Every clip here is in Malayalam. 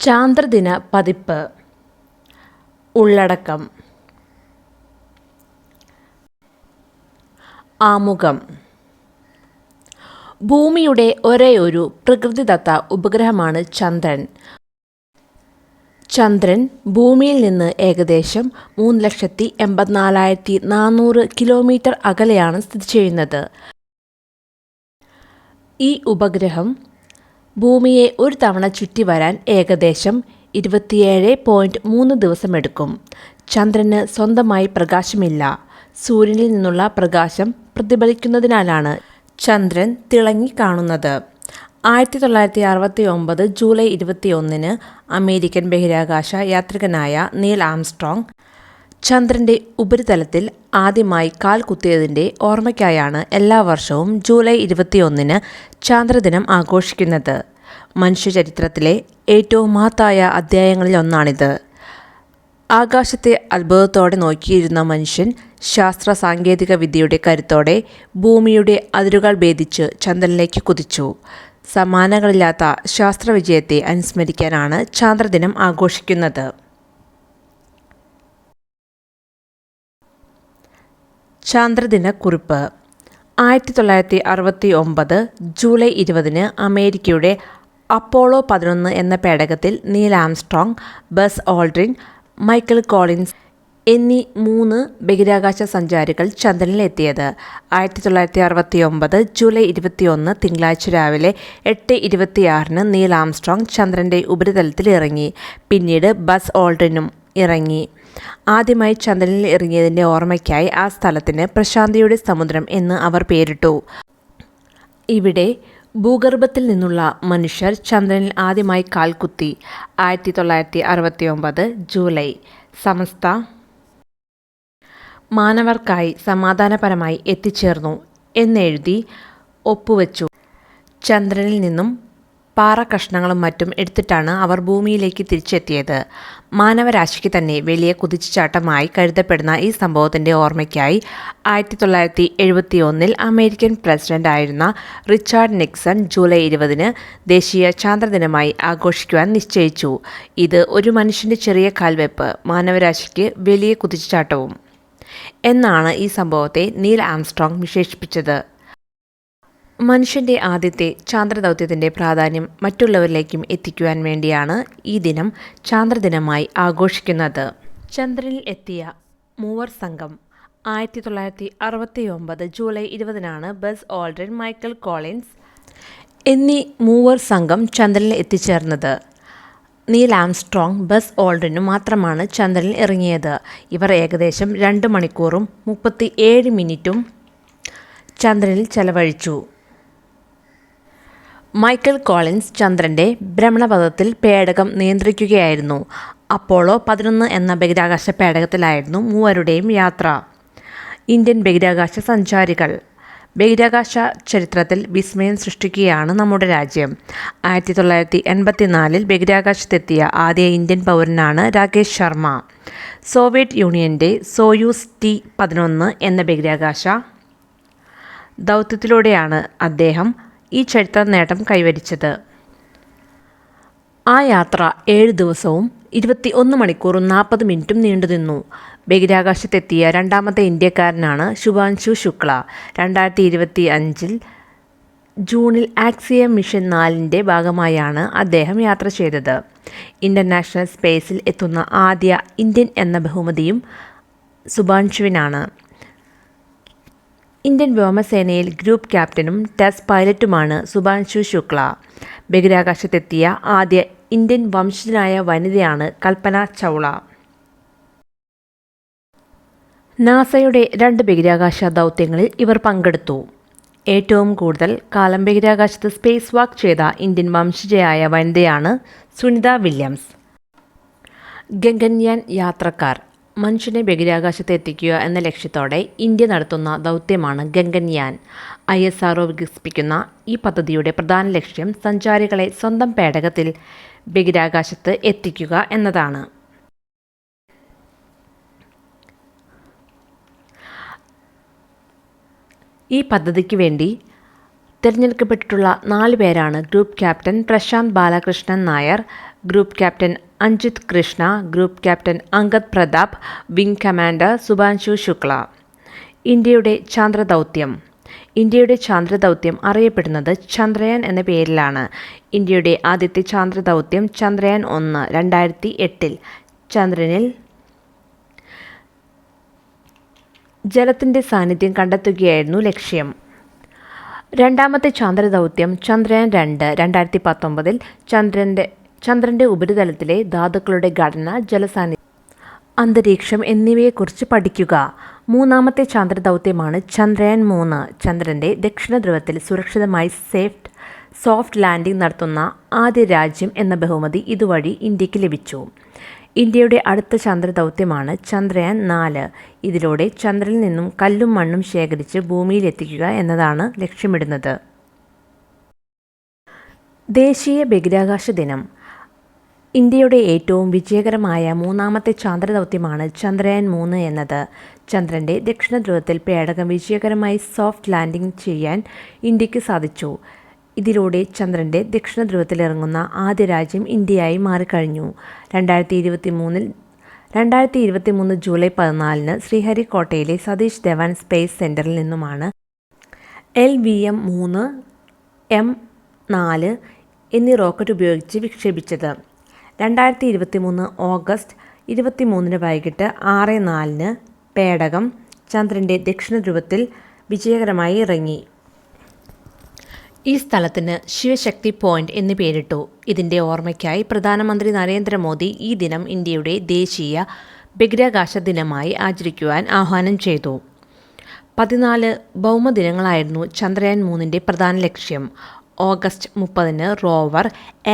ചാന്ദ്രദിന പതിപ്പ്. ഉള്ളടക്കം. ആമുഖം. ഭൂമിയുടെ ഒരേയൊരു പ്രകൃതിദത്ത ഉപഗ്രഹമാണ് ചന്ദ്രൻ. ചന്ദ്രൻ ഭൂമിയിൽ നിന്ന് ഏകദേശം 3,84,400 കിലോമീറ്റർ അകലെയാണ് സ്ഥിതി ചെയ്യുന്നത്. ഈ ഉപഗ്രഹം ഭൂമിയെ ഒരു തവണ ചുറ്റി വരാൻ ഏകദേശം 27.3 ദിവസമെടുക്കും. ചന്ദ്രന് സ്വന്തമായി പ്രകാശമില്ല. സൂര്യനിൽ നിന്നുള്ള പ്രകാശം പ്രതിഫലിക്കുന്നതിനാലാണ് ചന്ദ്രൻ തിളങ്ങി കാണുന്നത്. 1969 ജൂലൈ 21 അമേരിക്കൻ ബഹിരാകാശ യാത്രികനായ നീൽ ആംസ്ട്രോങ് ചന്ദ്രൻ്റെ ഉപരിതലത്തിൽ ആദ്യമായി കാൽ കുത്തിയതിൻ്റെ ഓർമ്മയ്ക്കായാണ് എല്ലാ വർഷവും ജൂലൈ 21 ചാന്ദ്രദിനം ആഘോഷിക്കുന്നത്. മനുഷ്യചരിത്രത്തിലെ ഏറ്റവും മഹത്തായ അധ്യായങ്ങളിലൊന്നാണിത്. ആകാശത്തെ അത്ഭുതത്തോടെ നോക്കിയിരുന്ന മനുഷ്യൻ ശാസ്ത്ര സാങ്കേതിക വിദ്യയുടെ കരുത്തോടെ ഭൂമിയുടെ അതിരുകൾ ഭേദിച്ച് ചന്ദ്രനിലേക്ക് കുതിച്ചു. സമാനങ്ങളില്ലാത്ത ശാസ്ത്രവിജയത്തെ അനുസ്മരിക്കാനാണ് ചാന്ദ്രദിനം ആഘോഷിക്കുന്നത്. ചാന്ദ്രദിനക്കുറിപ്പ്. 1969 ജൂലൈ 20 അമേരിക്കയുടെ അപ്പോളോ 11 എന്ന പേടകത്തിൽ Neil Armstrong, Buzz Aldrin, Michael Collins എന്നീ 3 ബഹിരാകാശ സഞ്ചാരികൾ ചന്ദ്രനിലെത്തിയത്. 1969 ജൂലൈ 21 തിങ്കളാഴ്ച രാവിലെ 8:26 നീൽ ആംസ്ട്രോങ് ചന്ദ്രൻ്റെ ഉപരിതലത്തിൽ ഇറങ്ങി. പിന്നീട് ബസ് ഓൾഡ്രിനും ഇറങ്ങി. ആദ്യമായി ചന്ദ്രനിൽ ഇറങ്ങിയതിൻ്റെ ഓർമ്മയ്ക്കായി ആ സ്ഥലത്തിന് പ്രശാന്തിയുടെ സമുദ്രം എന്ന് അവർ പേരിട്ടു. ഇവിടെ ഭൂഗർഭത്തിൽ നിന്നുള്ള മനുഷ്യർ ചന്ദ്രനിൽ ആദ്യമായി കാൽകുത്തി. 1969 ജൂലൈ. സമസ്ത മാനവർക്കായി സമാധാനപരമായി എത്തിച്ചേർന്നു എന്നെഴുതി ഒപ്പുവെച്ചു. ചന്ദ്രനിൽ നിന്നും പാറക്കഷ്ണങ്ങളും മറ്റും എടുത്തിട്ടാണ് അവർ ഭൂമിയിലേക്ക് തിരിച്ചെത്തിയത്. മാനവരാശിക്ക് തന്നെ വലിയ കുതിച്ചുചാട്ടമായി കരുതപ്പെടുന്ന ഈ സംഭവത്തിൻ്റെ ഓർമ്മയ്ക്കായി 1971 അമേരിക്കൻ പ്രസിഡന്റ് ആയിരുന്ന റിച്ചാർഡ് നിക്സൺ ജൂലൈ 20 ദേശീയ ചാന്ദ്രദിനമായി ആഘോഷിക്കുവാൻ നിശ്ചയിച്ചു. ഇത് ഒരു മനുഷ്യൻ്റെ ചെറിയ കാൽവെപ്പ് മാനവരാശിക്ക് വലിയ കുതിച്ചുചാട്ടവും എന്നാണ് ഈ സംഭവത്തെ നീൽ ആംസ്ട്രോങ് വിശേഷിപ്പിച്ചത്. മനുഷ്യൻ്റെ ആദ്യത്തെ ചാന്ദ്രദൗത്യത്തിൻ്റെ പ്രാധാന്യം മറ്റുള്ളവരിലേക്കും എത്തിക്കുവാൻ വേണ്ടിയാണ് ഈ ദിനം ചാന്ദ്രദിനമായി ആഘോഷിക്കുന്നത്. ചന്ദ്രനിൽ എത്തിയ മൂവർ സംഘം. 1969 July 20 bus Aldrin, Michael Collins എന്നീ മൂവർ സംഘം ചന്ദ്രനിൽ എത്തിച്ചേർന്നത്. നീൽ ആംസ്ട്രോങ്, ബസ് ഓൾഡ്രിനും മാത്രമാണ് ചന്ദ്രനിൽ ഇറങ്ങിയത്. ഇവർ ഏകദേശം 2 മണിക്കൂറും 37 മിനിറ്റും ചന്ദ്രനിൽ ചെലവഴിച്ചു. മൈക്കൽ കോളിൻസ് ചന്ദ്രൻ്റെ ഭ്രമണപഥത്തിൽ പേടകം നിയന്ത്രിക്കുകയായിരുന്നു. അപ്പോളോ 11 എന്ന ബഹിരാകാശ പേടകത്തിലായിരുന്നു മൂവരുടെയും യാത്ര. ഇന്ത്യൻ ബഹിരാകാശ സഞ്ചാരികൾ. ബഹിരാകാശ ചരിത്രത്തിൽ വിസ്മയം സൃഷ്ടിക്കുകയാണ് നമ്മുടെ രാജ്യം. 1984 ബഹിരാകാശത്തെത്തിയ ആദ്യ ഇന്ത്യൻ പൗരനാണ് രാകേഷ് ശർമ്മ. സോവിയറ്റ് യൂണിയൻ്റെ സോയൂസ് T-11 എന്ന ബഹിരാകാശ ദൗത്യത്തിലൂടെയാണ് അദ്ദേഹം ഈ ചരിത്ര നേട്ടം കൈവരിച്ചത്. ആ യാത്ര 7 ദിവസവും 21 മണിക്കൂറും 40 മിനിറ്റും നീണ്ടുനിന്നു. ബഹിരാകാശത്തെത്തിയ രണ്ടാമത്തെ ഇന്ത്യക്കാരനാണ് ശുഭാൻശു ശുക്ല. 2025 ജൂണിൽ ആക്സിയം മിഷൻ 4ൻ്റെ ഭാഗമായാണ് അദ്ദേഹം യാത്ര ചെയ്തത്. ഇൻ്റർനാഷണൽ സ്പേസിൽ എത്തുന്ന ആദ്യ ഇന്ത്യൻ എന്ന ബഹുമതിയും ശുഭാൻശുവിനാണ്. ഇന്ത്യൻ വ്യോമസേനയിൽ ഗ്രൂപ്പ് ക്യാപ്റ്റനും ടെസ്റ്റ് പൈലറ്റുമാണ് ശുഭാൻശു ശുക്ല. ബഹിരാകാശത്തെത്തിയ ആദ്യ ഇന്ത്യൻ വംശജനായ വനിതയാണ് കൽപ്പന ചൗള. നാസയുടെ 2 ബഹിരാകാശ ദൗത്യങ്ങളിൽ ഇവർ പങ്കെടുത്തു. ഏറ്റവും കൂടുതൽ കാലം ബഹിരാകാശത്ത് സ്പേസ് വാക്ക് ചെയ്ത ഇന്ത്യൻ വംശജയായ വനിതയാണ് സുനിത വില്യംസ്. ഗഗൻയാൻ യാത്രക്കാർ. മനുഷ്യനെ ബഹിരാകാശത്ത് എത്തിക്കുക എന്ന ലക്ഷ്യത്തോടെ ഇന്ത്യ നടത്തുന്ന ദൗത്യമാണ് ഗഗൻയാൻ. ISRO വികസിപ്പിക്കുന്ന ഈ പദ്ധതിയുടെ പ്രധാന ലക്ഷ്യം സഞ്ചാരികളെ സ്വന്തം പേടകത്തിൽ ബഹിരാകാശത്ത് എത്തിക്കുക എന്നതാണ്. ഈ പദ്ധതിക്ക് വേണ്ടി തിരഞ്ഞെടുക്കപ്പെട്ടിട്ടുള്ള 4 പേരാണ് group captain Prashanth Balakrishnan Nair, group captain Anjith Krishna, group captain Angad Pratap, wing commander Shubhanshu Shukla. ഇന്ത്യയുടെ ചാന്ദ്രദൗത്യം. ഇന്ത്യയുടെ ചാന്ദ്രദൗത്യം അറിയപ്പെടുന്നത് ചന്ദ്രയാൻ എന്ന പേരിലാണ്. ഇന്ത്യയുടെ ആദ്യത്തെ ചാന്ദ്രദൗത്യം ചന്ദ്രയാൻ 1 2008 ചന്ദ്രനിൽ ജലത്തിൻ്റെ സാന്നിധ്യം കണ്ടെത്തുകയായിരുന്നു ലക്ഷ്യം. രണ്ടാമത്തെ ചാന്ദ്രദൗത്യം ചന്ദ്രയാൻ 2 2019 ചന്ദ്രൻ്റെ ഉപരിതലത്തിലെ ധാതുക്കളുടെ ഘടന, ജലസാന്നിധ്യം, അന്തരീക്ഷം എന്നിവയെക്കുറിച്ച് പഠിക്കുക. മൂന്നാമത്തെ ചാന്ദ്രദൗത്യമാണ് ചന്ദ്രയാൻ 3. ചന്ദ്രൻ്റെ ദക്ഷിണധ്രുവത്തിൽ സുരക്ഷിതമായി സോഫ്റ്റ് ലാൻഡിംഗ് നടത്തുന്ന ആദ്യ രാജ്യം എന്ന ബഹുമതി ഇതുവഴി ഇന്ത്യക്ക് ലഭിച്ചു. ഇന്ത്യയുടെ അടുത്ത ചാന്ദ്രദൗത്യമാണ് ചന്ദ്രയാൻ 4. ഇതിലൂടെ ചന്ദ്രനിൽ നിന്നും കല്ലും മണ്ണും ശേഖരിച്ച് ഭൂമിയിലെത്തിക്കുക എന്നതാണ് ലക്ഷ്യമിടുന്നത്. ദേശീയ ബഹിരാകാശ ദിനം. ഇന്ത്യയുടെ ഏറ്റവും വിജയകരമായ മൂന്നാമത്തെ ചാന്ദ്രദൗത്യമാണ് ചന്ദ്രയാൻ 3 എന്നത്. ചന്ദ്രൻ്റെ ദക്ഷിണധ്രുവത്തിൽ പേടകം വിജയകരമായി സോഫ്റ്റ് ലാൻഡിംഗ് ചെയ്യാൻ ഇന്ത്യക്ക് സാധിച്ചു. ഇതിലൂടെ ചന്ദ്രൻ്റെ ദക്ഷിണധ്രുവത്തിലിറങ്ങുന്ന ആദ്യ രാജ്യം ഇന്ത്യയായി മാറിക്കഴിഞ്ഞു. 2023 ജൂലൈ 14 ശ്രീഹരിക്കോട്ടയിലെ സതീഷ് ധവാൻ സ്പേസ് സെൻറ്ററിൽ നിന്നുമാണ് LVM-3 M4 എന്നീ റോക്കറ്റ് ഉപയോഗിച്ച് വിക്ഷേപിച്ചത്. 2023 ഓഗസ്റ്റ് 23 വൈകിട്ട് 6:04 പേടകം ചന്ദ്രൻ്റെ ദക്ഷിണധ്രുവത്തിൽ വിജയകരമായി ഇറങ്ങി. ഈ സ്ഥലത്തിന് ശിവശക്തി പോയിന്റ് എന്ന് പേരിട്ടു. ഇതിൻ്റെ ഓർമ്മയ്ക്കായി പ്രധാനമന്ത്രി നരേന്ദ്രമോദി ഈ ദിനം ഇന്ത്യയുടെ ദേശീയ ബഹിരാകാശ ദിനമായി ആചരിക്കുവാൻ ആഹ്വാനം ചെയ്തു. 14 ഭൗമദിനങ്ങളായിരുന്നു ചന്ദ്രയാൻ 3ൻ്റെ പ്രധാന ലക്ഷ്യം. ഓഗസ്റ്റ് 30 റോവർ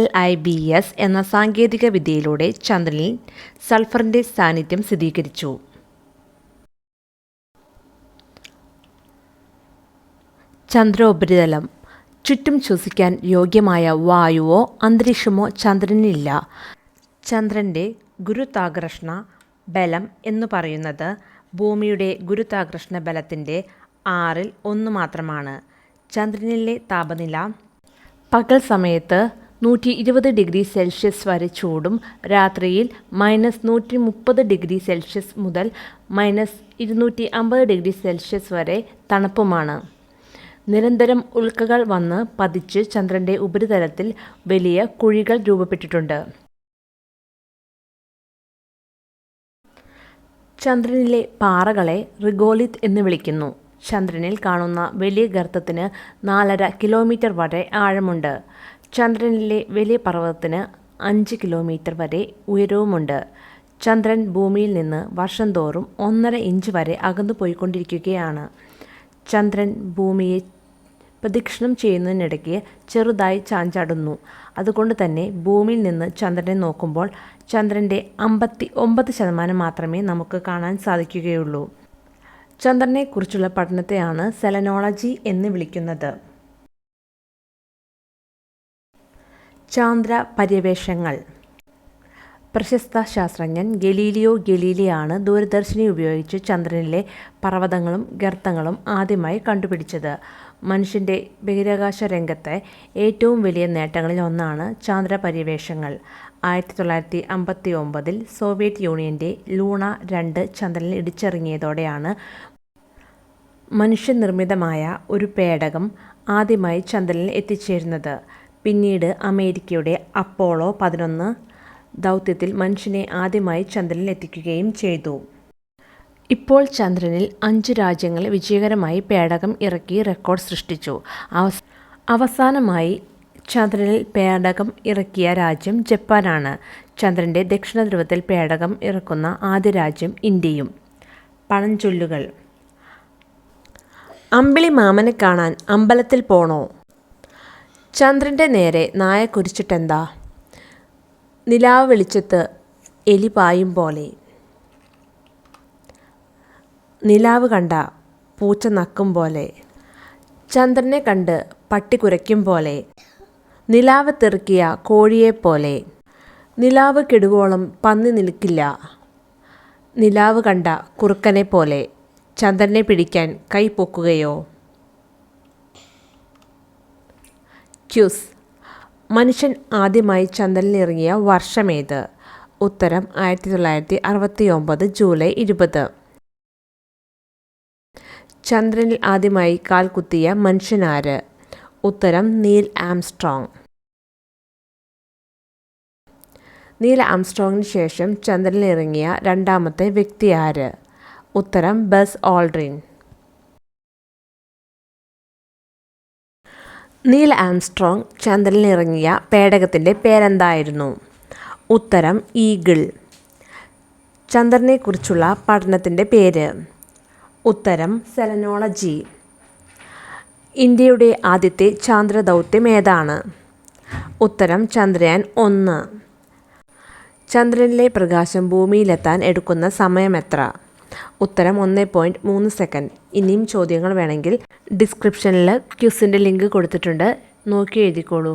LIBS എന്ന സാങ്കേതിക വിദ്യയിലൂടെ ചന്ദ്രനിൽ സൾഫറിൻ്റെ സാന്നിധ്യം സ്ഥിരീകരിച്ചു. ചന്ദ്രോപരിതലം. ചുറ്റും ശ്വസിക്കാൻ യോഗ്യമായ വായുവോ അന്തരീക്ഷമോ ചന്ദ്രനിലില്ല. ചന്ദ്രൻ്റെ ഗുരുത്വാകർഷണ ബലം എന്നു പറയുന്നത് ഭൂമിയുടെ ഗുരുത്വാകർഷണ ബലത്തിൻ്റെ 1/6 മാത്രമാണ്. ചന്ദ്രനിലെ താപനില പകൽ സമയത്ത് 120 ഡിഗ്രി സെൽഷ്യസ് വരെ ചൂടും രാത്രിയിൽ -130 ഡിഗ്രി സെൽഷ്യസ് മുതൽ -250 ഡിഗ്രി സെൽഷ്യസ് വരെ തണുപ്പുമാണ്. നിരന്തരം ഉൽക്കകൾ വന്ന് പതിച്ച് ചന്ദ്രൻ്റെ ഉപരിതലത്തിൽ വലിയ കുഴികൾ രൂപപ്പെട്ടിട്ടുണ്ട്. ചന്ദ്രനിലെ പാറകളെ റിഗോലിത്ത് എന്ന് വിളിക്കുന്നു. ചന്ദ്രനിൽ കാണുന്ന വലിയ ഗർത്തത്തിന് 4.5 കിലോമീറ്റർ വരെ ആഴമുണ്ട്. ചന്ദ്രനിലെ വലിയ പർവ്വതത്തിന് 5 കിലോമീറ്റർ വരെ ഉയരവുമുണ്ട്. ചന്ദ്രൻ ഭൂമിയിൽ നിന്ന് വർഷം തോറും 1.5 ഇഞ്ച് വരെ അകന്നു പോയിക്കൊണ്ടിരിക്കുകയാണ്. ചന്ദ്രൻ ഭൂമിയെ പ്രദക്ഷിണം ചെയ്യുന്നതിനിടയ്ക്ക് ചെറുതായി ചാഞ്ചാടുന്നു. അതുകൊണ്ട് തന്നെ ഭൂമിയിൽ നിന്ന് ചന്ദ്രനെ നോക്കുമ്പോൾ ചന്ദ്രൻ്റെ 59% മാത്രമേ നമുക്ക് കാണാൻ സാധിക്കുകയുള്ളൂ. ചന്ദ്രനെക്കുറിച്ചുള്ള പഠനത്തെയാണ് സെലനോളജി എന്ന് വിളിക്കുന്നത്. ചാന്ദ്ര പര്യവേഷങ്ങൾ. പ്രശസ്ത ശാസ്ത്രജ്ഞൻ ഗലീലിയോ ഗലീലിയാണ് ദൂരദർശിനി ഉപയോഗിച്ച് ചന്ദ്രനിലെ പർവ്വതങ്ങളും ഗർത്തങ്ങളും ആദ്യമായി കണ്ടുപിടിച്ചത്. മനുഷ്യൻ്റെ ബഹിരാകാശ രംഗത്തെ ഏറ്റവും വലിയ നേട്ടങ്ങളിൽ ഒന്നാണ് ചാന്ദ്ര പര്യവേഷങ്ങൾ. 1959 സോവിയറ്റ് യൂണിയൻ്റെ ലൂണ 2 ചന്ദ്രനിൽ ഇടിച്ചിറങ്ങിയതോടെയാണ് മനുഷ്യനിർമ്മിതമായ ഒരു പേടകം ആദ്യമായി ചന്ദ്രനിൽ എത്തിച്ചേരുന്നത്. പിന്നീട് അമേരിക്കയുടെ അപ്പോളോ 11 ദൗത്യത്തിൽ മനുഷ്യനെ ആദ്യമായി ചന്ദ്രനിൽ എത്തിക്കുകയും ചെയ്തു. ഇപ്പോൾ ചന്ദ്രനിൽ 5 രാജ്യങ്ങൾ വിജയകരമായി പേടകം ഇറക്കി റെക്കോർഡ് സൃഷ്ടിച്ചു. അവസാനമായി ചന്ദ്രനിൽ പേടകം ഇറക്കിയ രാജ്യം ജപ്പാനാണ്. ചന്ദ്രൻ്റെ ദക്ഷിണധ്രുവത്തിൽ പേടകം ഇറക്കുന്ന ആദ്യ രാജ്യം ഇന്ത്യയും. പഴഞ്ചൊല്ലുകൾ. അമ്പിളി മാമനെ കാണാൻ അമ്പലത്തിൽ പോണോ? ചന്ദ്രൻ്റെ നേരെ നായ കുരിച്ചിട്ടെന്താ? നിലാവ് വെളിച്ചത്ത് എലി പായും പോലെ. നിലാവ് കണ്ട പൂച്ച നക്കും പോലെ. ചന്ദ്രനെ കണ്ട് പട്ടി കുരയ്ക്കും പോലെ. നിലാവ് തെറുക്കിയ കോഴിയെപ്പോലെ. നിലാവ് കെടുവോളം പന്നി നിൽക്കില്ല. നിലാവ് കണ്ട കുറുക്കനെ പോലെ. ചന്ദ്രനെ പിടിക്കാൻ കൈ പൊക്കുകയോ? ക്യൂസ്. മനുഷ്യൻ ആദ്യമായി ചന്ദ്രനിലിറങ്ങിയ വർഷമേത്? ഉത്തരം 1969 ജൂലൈ 20. ചന്ദ്രനിൽ ആദ്യമായി കാൽ കുത്തിയ മനുഷ്യനാര്? ഉത്തരം നീൽ ആംസ്ട്രോങ്. നീൽ ആംസ്ട്രോങ്ങിന് ശേഷം ചന്ദ്രനിലിറങ്ങിയ രണ്ടാമത്തെ വ്യക്തി ആര്? ഉത്തരം ബസ് ഓൾഡ്രിൻ. നീൽ ആംസ്ട്രോങ് ചന്ദ്രനിലിറങ്ങിയ പേടകത്തിൻ്റെ പേരെന്തായിരുന്നു? ഉത്തരം ഈഗിൾ. ചന്ദ്രനെക്കുറിച്ചുള്ള പഠനത്തിൻ്റെ പേര്? ഉത്തരം സെലനോളജി. ഇന്ത്യയുടെ ആദ്യത്തെ ചാന്ദ്രദൗത്യം ഏതാണ്? ഉത്തരം ചന്ദ്രയാൻ 1. ചന്ദ്രനിലെ പ്രകാശം ഭൂമിയിലെത്താൻ എടുക്കുന്ന സമയം എത്ര? ഉത്തരം 1.3 സെക്കൻഡ്. ഇനിയും ചോദ്യങ്ങൾ വേണമെങ്കിൽ ഡിസ്ക്രിപ്ഷനിൽ ക്വിസിൻ്റെ ലിങ്ക് കൊടുത്തിട്ടുണ്ട്, നോക്കി എഴുതിക്കോളൂ.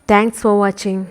Thanks for watching.